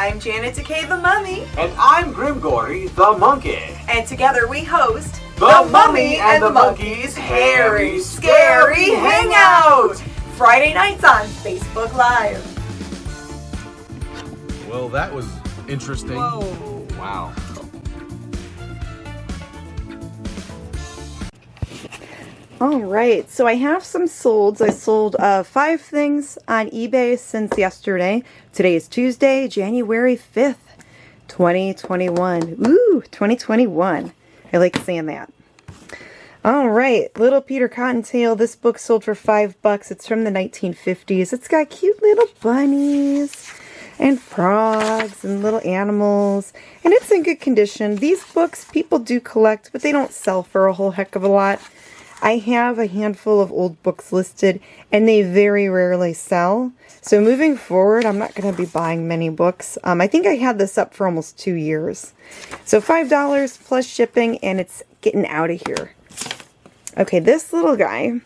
I'm Janet Decay the Mummy. And I'm Grimm Gorri the Monkey. And together we host The Mummy and the Monkey's Hairy Scary Hangout! Friday nights on Facebook Live. Well, that was interesting. Whoa. Wow. Alright, so I have some solds. I sold 5 things on eBay since yesterday. Today is Tuesday, January 5th, 2021. Ooh, 2021. I like saying that. Alright, Little Peter Cottontail. This book sold for $5. It's from the 1950s. It's got cute little bunnies and frogs and little animals. And it's in good condition. These books people do collect, but they don't sell for a whole heck of a lot. I have a handful of old books listed, and they very rarely sell. So moving forward, I'm not going to be buying many books. I think I had this up for almost 2 years. So $5 plus shipping, and it's getting out of here. Okay, this little guy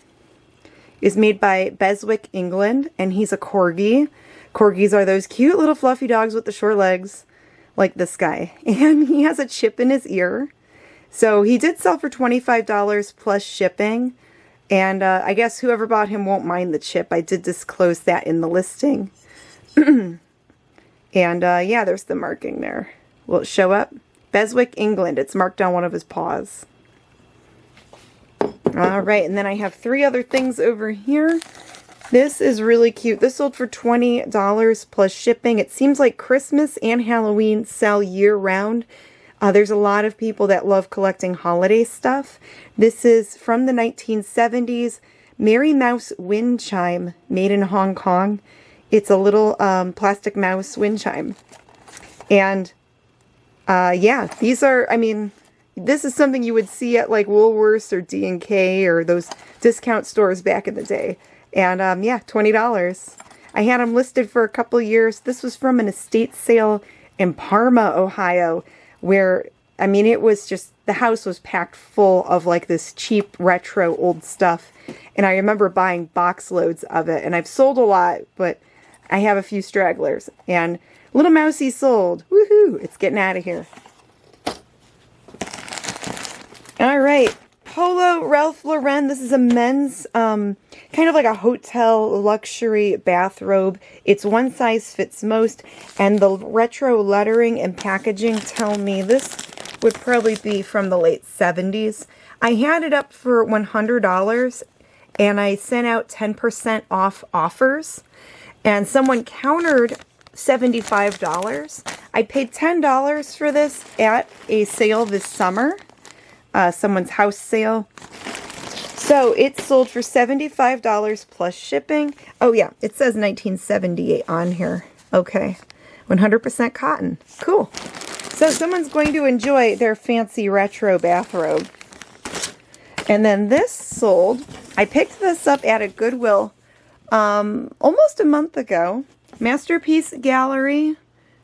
is made by Beswick, England, and he's a corgi. Corgis are those cute little fluffy dogs with the short legs, like this guy. And he has a chip in his ear. So he did sell for $25 plus shipping, and I guess whoever bought him won't mind the chip. I did disclose that in the listing. And yeah, there's the marking there. Will it show up? Beswick, England. It's marked on one of his paws. Alright, and then I have 3 other things over here. This is really cute. This sold for $20 plus shipping. It seems like Christmas and Halloween sell year-round. There's a lot of people that love collecting holiday stuff. This is from the 1970s. Mary Mouse wind chime, made in Hong Kong. It's a little plastic mouse wind chime. And yeah, these are, I mean, this is something you would see at like Woolworths or D&K or those discount stores back in the day. And yeah, $20. I had them listed for a couple years. This was from an estate sale in Parma, Ohio, where, I mean, it was just, the house was packed full of like this cheap retro old stuff. And I remember buying box loads of it. And I've sold a lot, but I have a few stragglers. And Little Mousy sold. Woohoo! It's getting out of here. Alright. Polo Ralph Lauren. This is a men's, kind of like a hotel luxury bathrobe. It's one size fits most, and the retro lettering and packaging tell me this would probably be from the late 70s. I had it up for $100, and I sent out 10% off offers, and someone countered $75. I paid $10 for this at a sale this summer. Someone's house sale. So it sold for $75 plus shipping. Oh yeah, it says 1978 on here. Okay, 100% cotton. Cool. So someone's going to enjoy their fancy retro bathrobe. And then this sold. I picked this up at a Goodwill almost a month ago. Masterpiece Gallery,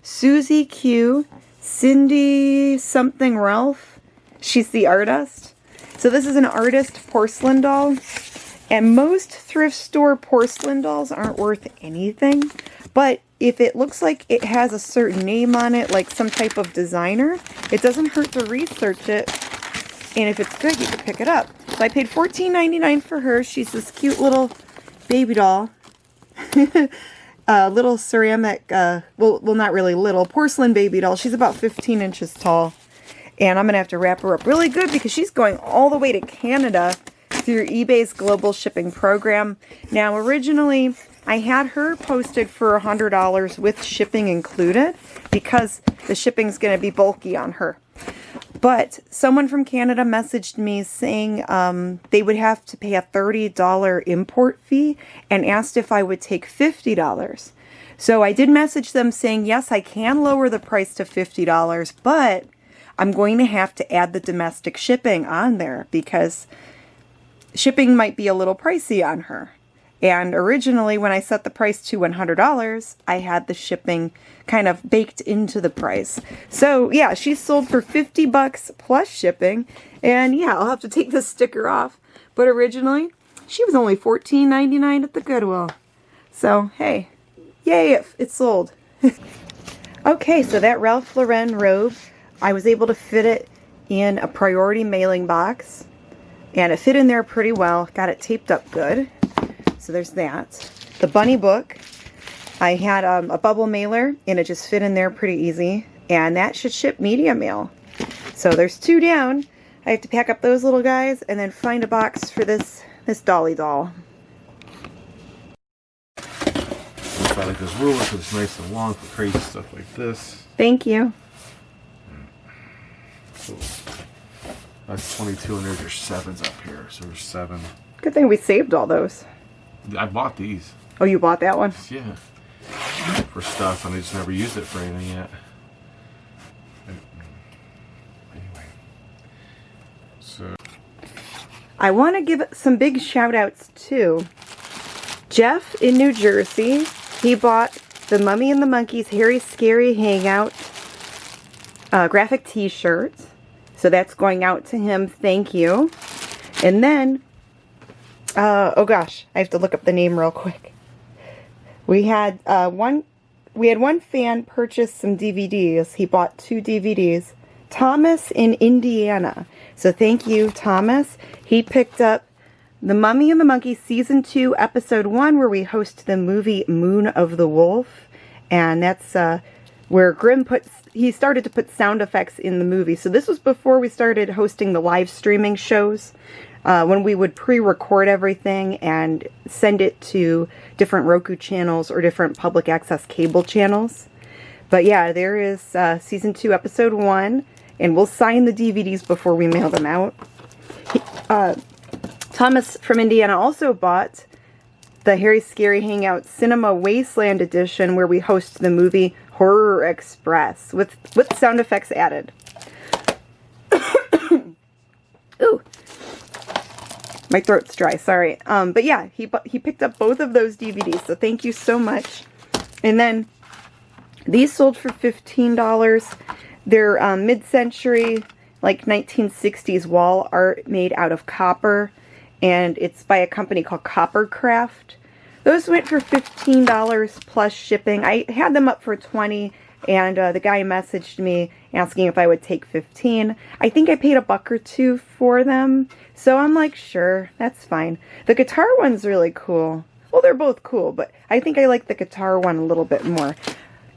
Susie Q, Cindy something Ralph. She's the artist. So this is an artist porcelain doll. And most thrift store porcelain dolls aren't worth anything. But if it looks like it has a certain name on it, like some type of designer, it doesn't hurt to research it. And if it's good, you can pick it up. So I paid $14.99 for her. She's this cute little baby doll. Little ceramic, well, not really little, porcelain baby doll. She's about 15 inches tall. And I'm going to have to wrap her up really good because she's going all the way to Canada through eBay's global shipping program. Now, originally, I had her posted for $100 with shipping included because the shipping's going to be bulky on her. But someone from Canada messaged me saying they would have to pay a $30 import fee and asked if I would take $50. So I did message them saying, yes, I can lower the price to $50, but I'm going to have to add the domestic shipping on there because shipping might be a little pricey on her. And originally, when I set the price to $100, I had the shipping kind of baked into the price. So yeah, she sold for $50 plus shipping. And yeah, I'll have to take this sticker off. But originally, she was only $14.99 at the Goodwill. So hey, yay, it sold. Okay, so that Ralph Lauren robe, I was able to fit it in a priority mailing box. And it fit in there pretty well. Got it taped up good. So there's that. The bunny book, I had a bubble mailer, and it just fit in there pretty easy. And that should ship media mail. So there's 2 down. I have to pack up those little guys and then find a box for this Dolly doll. I like this ruler because it's nice and long for crazy stuff like this. Thank you. So that's 22, and there's your 7s up here. So there's 7. Good thing we saved all those. I bought these. Oh, you bought that one? Yeah. For stuff, and I just never used it for anything yet. Anyway. So. I want to give some big shout outs to Jeff in New Jersey. He bought the Mummy and the Monkey's Hairy Scary Hangout graphic t-shirt. So that's going out to him. Thank you. And then, oh gosh, I have to look up the name real quick. We had one fan purchase some DVDs. He bought 2 DVDs. Thomas in Indiana. So thank you, Thomas. He picked up The Mummy and the Monkey Season 2, Episode 1, where we host the movie Moon of the Wolf. And that's where Grimm he started to put sound effects in the movie. So this was before we started hosting the live streaming shows, when we would pre-record everything and send it to different Roku channels or different public access cable channels. But yeah, there is Season 2, Episode 1, and we'll sign the DVDs before we mail them out. Thomas from Indiana also bought the Hairy Scary Hangout Cinema Wasteland Edition, where we host the movie Horror Express with sound effects added. Ooh, my throat's dry. Sorry. But yeah, he picked up both of those DVDs, so thank you so much. And then these sold for $15. They're mid-century, like 1960s wall art made out of copper. And it's by a company called Coppercraft. Those went for $15 plus shipping. I had them up for $20, and the guy messaged me asking if I would take $15. I think I paid $1 or $2 for them, so I'm like, sure, that's fine. The guitar one's really cool. Well, they're both cool, but I think I like the guitar one a little bit more.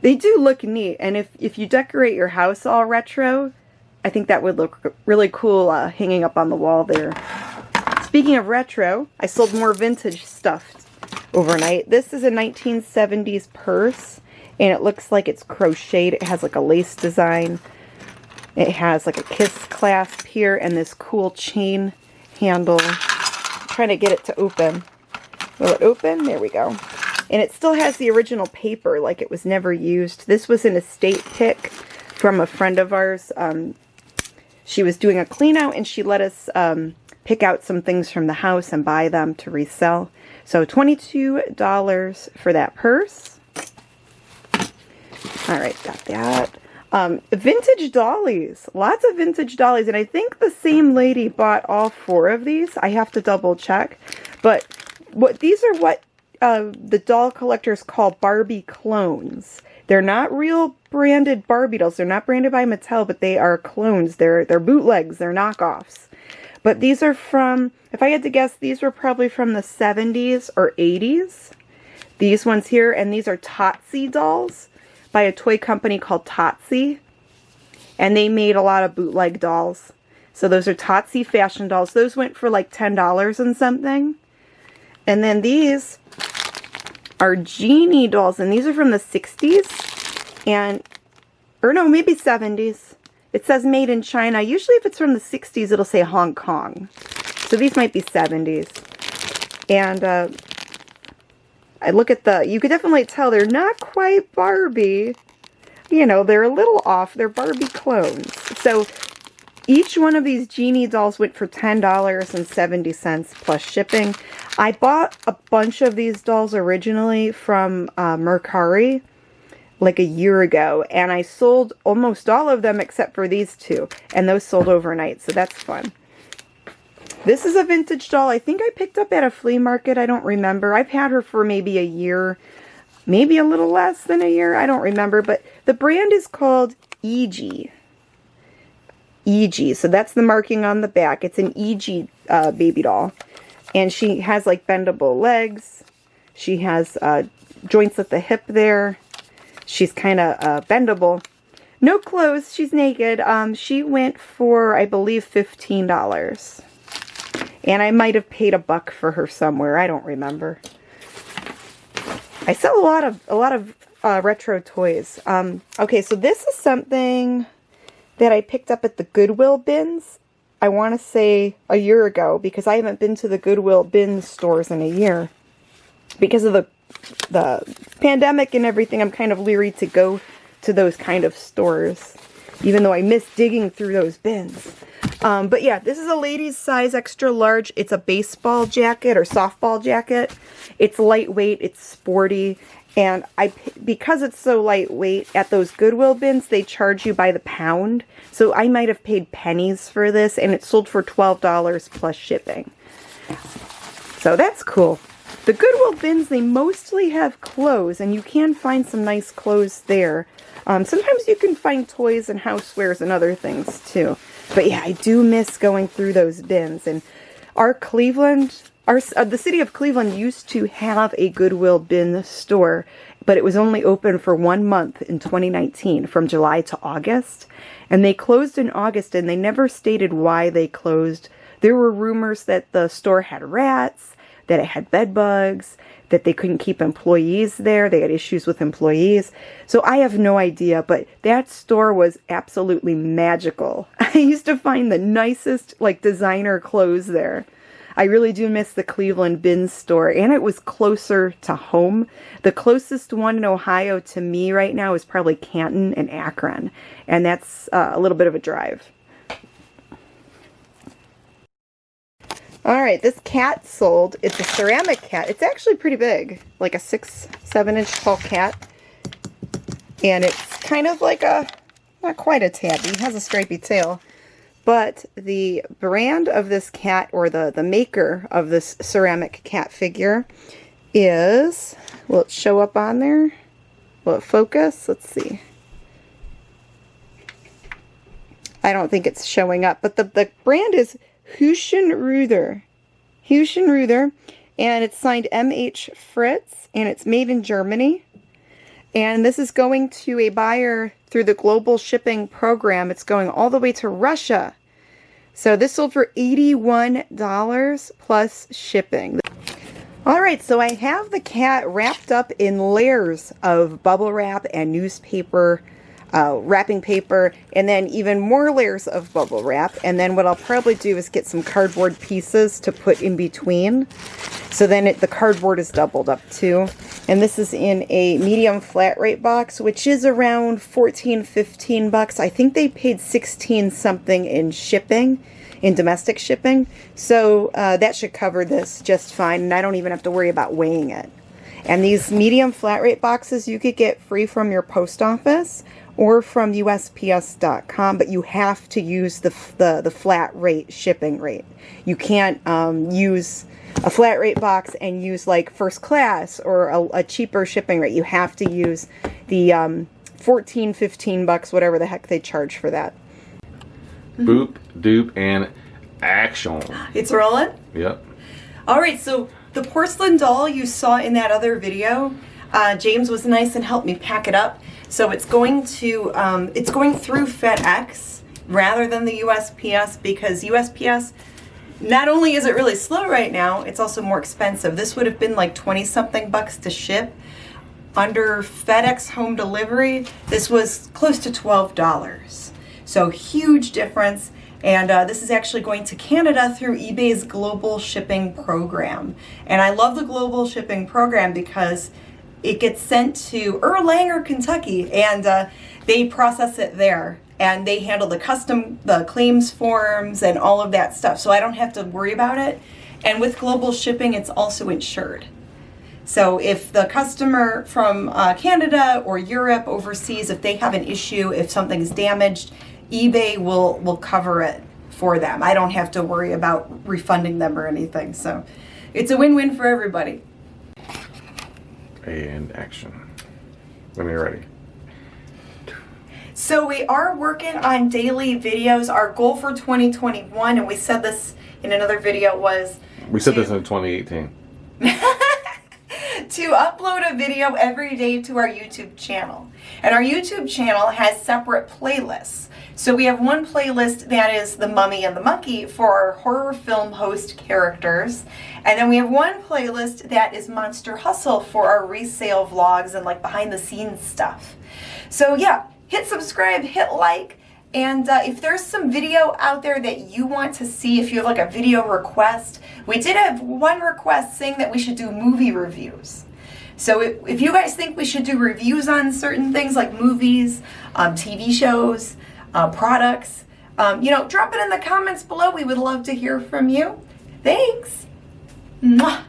They do look neat, and if you decorate your house all retro, I think that would look really cool hanging up on the wall there. Speaking of retro, I sold more vintage stuff overnight. This is a 1970s purse, and it looks like it's crocheted. It has like a lace design. It has like a kiss clasp here and this cool chain handle. I'm trying to get it to open. Will it open? There we go. And it still has the original paper, like it was never used. This was an estate pick from a friend of ours. She was doing a clean out, and she let us pick out some things from the house and buy them to resell. So $22 for that purse. All right, got that. Vintage dollies. Lots of vintage dollies. And I think the same lady bought all 4 of these. I have to double check. But these are what the doll collectors call Barbie clones. They're not real branded Barbie dolls. They're not branded by Mattel, but they are clones. They're bootlegs. They're knockoffs. But these are from, if I had to guess, these were probably from the 70s or 80s. These ones here, and these are Totsie Dolls by a toy company called Totsie. And they made a lot of bootleg dolls. So those are Totsie fashion dolls. Those went for like $10 and something. And then these are Genie Dolls, and these are from the 60s. And, or no, maybe 70s. It says made in China. Usually if it's from the 60s, it'll say Hong Kong. So these might be 70s. And I look at you could definitely tell they're not quite Barbie. You know, they're a little off. They're Barbie clones. So each one of these Genie dolls went for $10.70 plus shipping. I bought a bunch of these dolls originally from Mercari like a year ago, and I sold almost all of them except for these 2, and those sold overnight, so that's fun. This is a vintage doll I think I picked up at a flea market. I don't remember. I've had her for maybe a year. maybe a little less than a year. I don't remember, but the brand is called Eeg. Eeg, so that's the marking on the back. It's an Eeg baby doll. And she has like bendable legs. She has joints at the hip there. She's kind of bendable. No clothes. She's naked. She went for, I believe, $15. And I might have paid $1 for her somewhere. I don't remember. I sell a lot of retro toys. Okay, so this is something that I picked up at the Goodwill bins. I want to say a year ago, because I haven't been to the Goodwill bin stores in a year. Because of the pandemic and everything, I'm kind of leery to go to those kind of stores, even though I miss digging through those bins. But yeah, this is a ladies size extra large. It's a baseball jacket or softball jacket. It's lightweight, it's sporty, and because it's so lightweight, at those Goodwill bins, they charge you by the pound. So I might have paid pennies for this, and it sold for $12 plus shipping. So that's cool. The Goodwill bins, they mostly have clothes, and you can find some nice clothes there. Sometimes you can find toys and housewares and other things too. But yeah, I do miss going through those bins. And the city of Cleveland used to have a Goodwill bin store, but it was only open for 1 month in 2019, from July to August. And they closed in August, and they never stated why they closed. There were rumors that the store had rats, that it had bed bugs, that they couldn't keep employees there. They had issues with employees. So I have no idea, but that store was absolutely magical. I used to find the nicest, like, designer clothes there. I really do miss the Cleveland bin store, and it was closer to home. The closest one in Ohio to me right now is probably Canton and Akron, and that's a little bit of a drive. Alright, this cat sold. It's a ceramic cat. It's actually pretty big, like a 6-7 inch tall cat. And it's kind of like not quite a tabby. It has a stripy tail. But the brand of this cat, or the maker of this ceramic cat figure is, will it show up on there? Will it focus? Let's see. I don't think it's showing up, but the brand is Hüschenrüder, and it's signed M.H. Fritz, and it's made in Germany. And this is going to a buyer through the global shipping program. It's going all the way to Russia. So this sold for $81 plus shipping. Alright, so I have the cat wrapped up in layers of bubble wrap and newspaper, wrapping paper, and then even more layers of bubble wrap. And then what I'll probably do is get some cardboard pieces to put in between, so then the cardboard is doubled up too. And this is in a medium flat rate box, which is around $14-15. I think they paid 16 something in shipping, in domestic shipping, so that should cover this just fine, and I don't even have to worry about weighing it. And these medium flat rate boxes you could get free from your post office or from USPS.com, but you have to use the flat rate shipping rate. You can't use a flat rate box and use like first class or a cheaper shipping rate. You have to use the $14-15, whatever the heck they charge for that. Boop, doop, and action. It's rolling? Yep. Alright, so the porcelain doll you saw in that other video, James was nice and helped me pack it up. So it's going through FedEx rather than the USPS, because USPS, not only is it really slow right now, it's also more expensive. This would have been like 20-something bucks to ship. Under FedEx home delivery, this was close to $12. So huge difference. And this is actually going to Canada through eBay's global shipping program. And I love the global shipping program because it gets sent to Erlanger, Kentucky, and they process it there. And they handle the claims forms and all of that stuff. So I don't have to worry about it. And with global shipping, it's also insured. So if the customer from Canada or Europe overseas, if they have an issue, if something's damaged, eBay will cover it for them. I don't have to worry about refunding them or anything. So it's a win-win for everybody. and action. When you're ready. So we are working on daily videos. Our goal for 2021, and we said this in another video, was We said this in 2018. to upload a video every day to our YouTube channel. And our YouTube channel has separate playlists. So we have one playlist that is the Mummy and the Monkey for our horror film host characters. And then we have one playlist that is Monster Hustle for our resale vlogs and like behind the scenes stuff. So yeah, hit subscribe, hit like, and if there's some video out there that you want to see, if you have like a video request, we did have one request saying that we should do movie reviews. So if you guys think we should do reviews on certain things like movies, TV shows, products, you know, drop it in the comments below. We would love to hear from you. Thanks. Mwah.